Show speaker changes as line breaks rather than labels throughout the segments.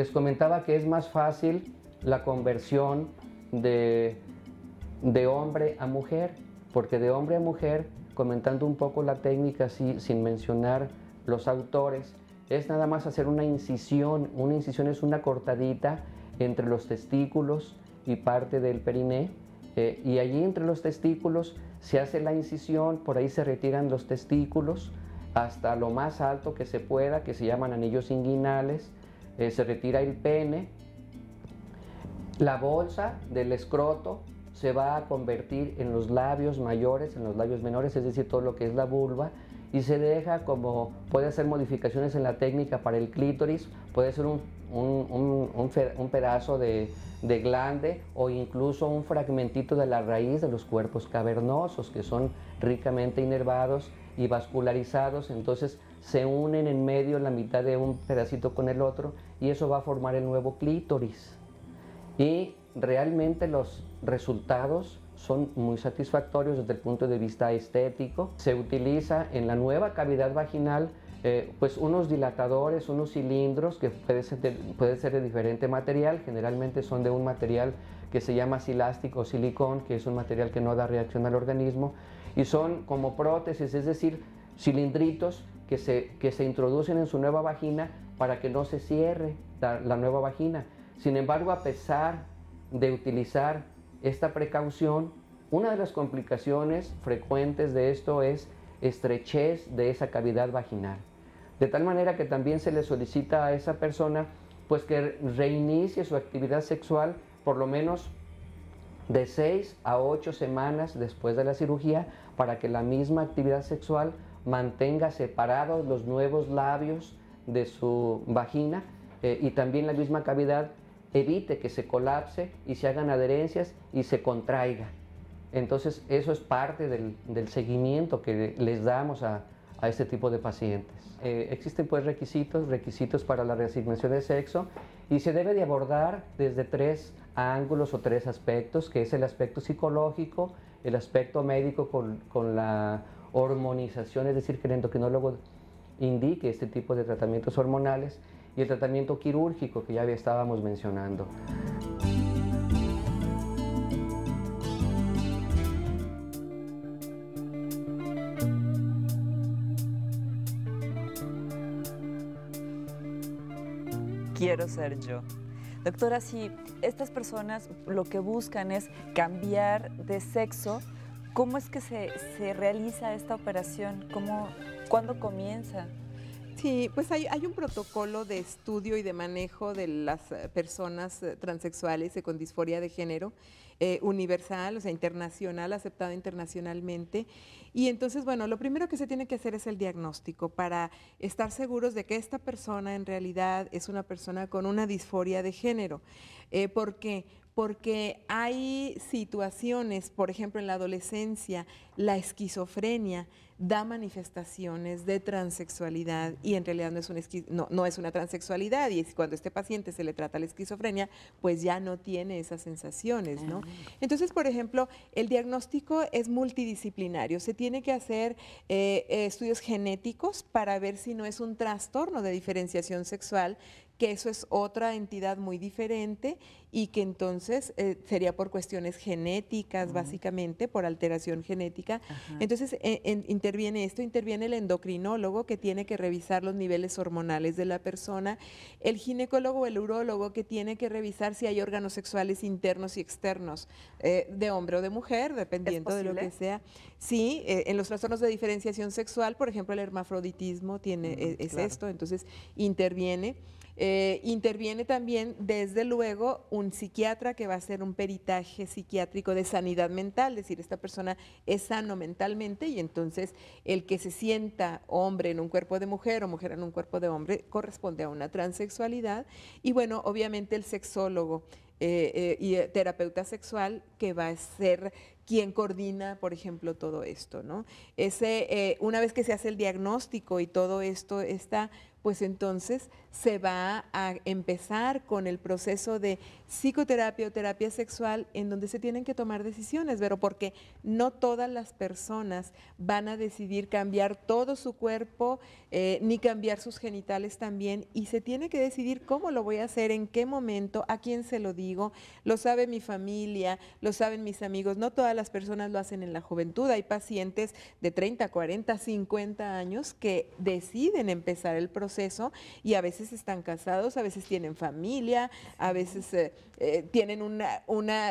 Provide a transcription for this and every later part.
les comentaba que es más fácil la conversión de hombre a mujer, porque de hombre a mujer, comentando un poco la técnica así, sin mencionar los autores, es nada más hacer una incisión. Una incisión es una cortadita entre los testículos y parte del periné, y allí entre los testículos se hace la incisión, por ahí se retiran los testículos hasta lo más alto que se pueda, que se llaman anillos inguinales, se retira el pene, la bolsa del escroto se va a convertir en los labios mayores, en los labios menores, es decir, todo lo que es la vulva, y se deja como, puede hacer modificaciones en la técnica para el clítoris, puede ser un pedazo de glande o incluso un fragmentito de la raíz de los cuerpos cavernosos que son ricamente inervados y vascularizados, entonces se unen en medio la mitad de un pedacito con el otro y eso va a formar el nuevo clítoris. Y realmente los resultados son muy satisfactorios desde el punto de vista estético. Se utiliza en la nueva cavidad vaginal pues unos dilatadores, unos cilindros que puede ser de diferente material, generalmente son de un material que se llama silástico o silicón, que es un material que no da reacción al organismo, y son como prótesis, es decir, cilindritos que se introducen en su nueva vagina para que no se cierre la nueva vagina. Sin embargo, a pesar de utilizar esta precaución, una de las complicaciones frecuentes de esto es estrechez de esa cavidad vaginal. De tal manera que también se le solicita a esa persona pues que reinicie su actividad sexual por lo menos de 6 a 8 semanas después de la cirugía para que la misma actividad sexual mantenga separados los nuevos labios de su vagina y también la misma cavidad evite que se colapse y se hagan adherencias y se contraiga. Entonces eso es parte del seguimiento que les damos a este tipo de pacientes. Existen pues requisitos para la reasignación de sexo y se debe de abordar desde 3 ángulos o 3 aspectos, que es el aspecto psicológico, el aspecto médico con la hormonización, es decir, que el endocrinólogo indique este tipo de tratamientos hormonales, y el tratamiento quirúrgico que ya estábamos mencionando.
Quiero ser yo. Doctora, si estas personas lo que buscan es cambiar de sexo, ¿cómo es que se realiza esta operación? ¿Cuándo comienza?
Sí, pues hay un protocolo de estudio y de manejo de las personas transexuales y con disforia de género universal, o sea, internacional, aceptado internacionalmente. Y entonces, bueno, lo primero que se tiene que hacer es el diagnóstico para estar seguros de que esta persona en realidad es una persona con una disforia de género. ¿Por qué? Porque hay situaciones, por ejemplo, en la adolescencia, la esquizofrenia da manifestaciones de transexualidad y en realidad no es una transexualidad, y cuando este paciente se le trata la esquizofrenia, pues ya no tiene esas sensaciones, ¿no? Entonces, por ejemplo, el diagnóstico es multidisciplinario. Se tiene que hacer estudios genéticos para ver si no es un trastorno de diferenciación sexual, que eso es otra entidad muy diferente y que entonces sería por cuestiones genéticas, básicamente, por alteración genética. Entonces, interviene el endocrinólogo, que tiene que revisar los niveles hormonales de la persona, el ginecólogo o el urólogo, que tiene que revisar si hay órganos sexuales internos y externos, de hombre o de mujer, dependiendo de lo que sea. Sí, en los trastornos de diferenciación sexual, por ejemplo, el hermafroditismo es claro. Esto, entonces interviene. Interviene también, desde luego, un psiquiatra que va a hacer un peritaje psiquiátrico de sanidad mental, es decir, esta persona es sano mentalmente y entonces el que se sienta hombre en un cuerpo de mujer o mujer en un cuerpo de hombre corresponde a una transexualidad. Y bueno, obviamente el sexólogo y terapeuta sexual, que va a ser quien coordina, por ejemplo, todo esto, ¿no? Una vez que se hace el diagnóstico y todo esto está, pues entonces se va a empezar con el proceso de psicoterapia o terapia sexual en donde se tienen que tomar decisiones, pero porque no todas las personas van a decidir cambiar todo su cuerpo ni cambiar sus genitales también, y se tiene que decidir cómo lo voy a hacer, en qué momento, a quién se lo digo. Lo sabe mi familia, lo saben mis amigos, no todas las personas lo hacen en la juventud. Hay pacientes de 30, 40, 50 años que deciden empezar el proceso y a veces están casados, a veces tienen familia, a veces tienen un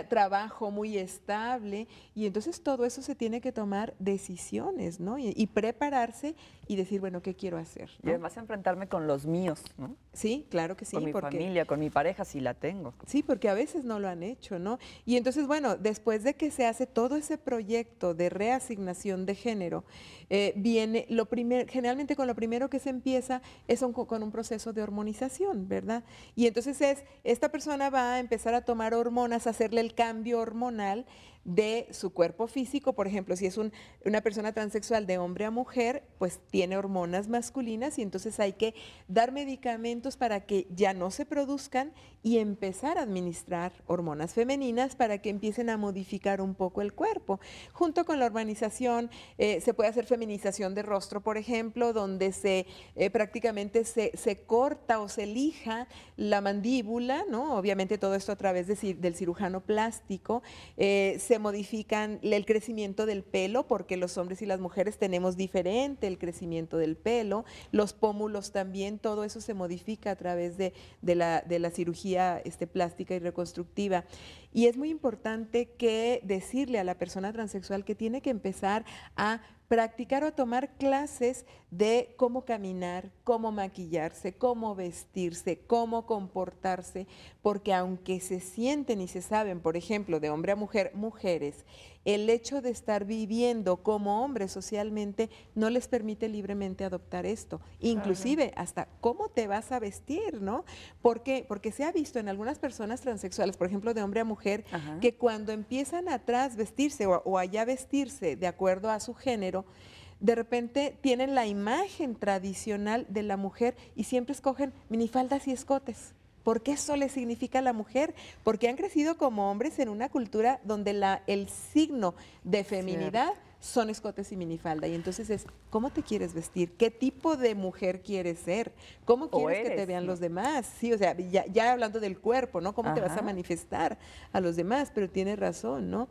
trabajo muy estable, y entonces todo eso se tiene que tomar decisiones, ¿no? Y prepararse y decir, bueno, ¿qué quiero hacer? ¿No?
Y además enfrentarme con los míos, ¿no?
Sí, claro que sí.
Con mi familia, con mi pareja, si la tengo.
Sí, porque a veces no lo han hecho, ¿no? Y entonces, bueno, después de que se hace todo ese proyecto de reasignación de género, viene generalmente con lo primero que se empieza es con un proceso de hormonización, ¿verdad? Y entonces esta persona va a empezar a tomar hormonas, a hacerle el cambio hormonal de su cuerpo físico. Por ejemplo, si es una persona transexual de hombre a mujer, pues tiene hormonas masculinas, y entonces hay que dar medicamentos para que ya no se produzcan y empezar a administrar hormonas femeninas para que empiecen a modificar un poco el cuerpo. Junto con la hormonización se puede hacer feminización de rostro, por ejemplo, donde prácticamente se corta o se lija la mandíbula, ¿no? Obviamente todo esto a través del cirujano plástico. Se modifican el crecimiento del pelo, porque los hombres y las mujeres tenemos diferente el crecimiento del pelo, los pómulos también, todo eso se modifica a través de la cirugía plástica y reconstructiva. Y es muy importante decirle a la persona transexual que tiene que empezar a practicar o a tomar clases de cómo caminar, cómo maquillarse, cómo vestirse, cómo comportarse, porque aunque se sienten y se saben, por ejemplo, de hombre a mujer, mujeres, el hecho de estar viviendo como hombres socialmente no les permite libremente adoptar esto. Inclusive hasta cómo te vas a vestir, ¿no? ¿Por qué? Porque se ha visto en algunas personas transexuales, por ejemplo, de hombre a mujer, que cuando empiezan atrás vestirse o allá vestirse de acuerdo a su género, de repente tienen la imagen tradicional de la mujer y siempre escogen minifaldas y escotes. Porque eso le significa a la mujer, porque han crecido como hombres en una cultura donde el signo de feminidad son escotes y minifalda. Y entonces ¿cómo te quieres vestir? ¿Qué tipo de mujer quieres ser? ¿Cómo quieres que te vean los demás? Sí, o sea, ya hablando del cuerpo, ¿no? ¿Cómo te vas a manifestar a los demás? Pero tienes razón, ¿no?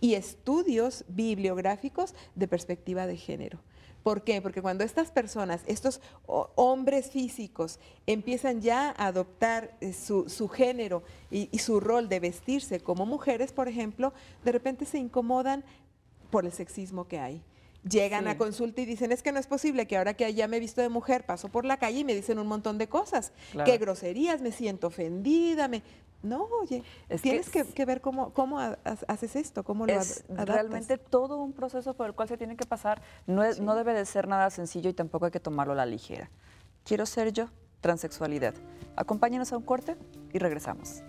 Y estudios bibliográficos de perspectiva de género. ¿Por qué? Porque cuando estas personas, estos hombres físicos, empiezan ya a adoptar su género y su rol de vestirse como mujeres, por ejemplo, de repente se incomodan por el sexismo que hay. Llegan a consulta y dicen, es que no es posible que ahora que ya me he visto de mujer, paso por la calle y me dicen un montón de cosas. Claro. Qué groserías, me siento ofendida, No, oye, tienes que ver cómo haces esto, cómo lo adaptas.
Realmente todo un proceso por el cual se tiene que pasar. No debe de ser nada sencillo y tampoco hay que tomarlo a la ligera. Quiero ser yo, transexualidad. Acompáñenos a un corte y regresamos.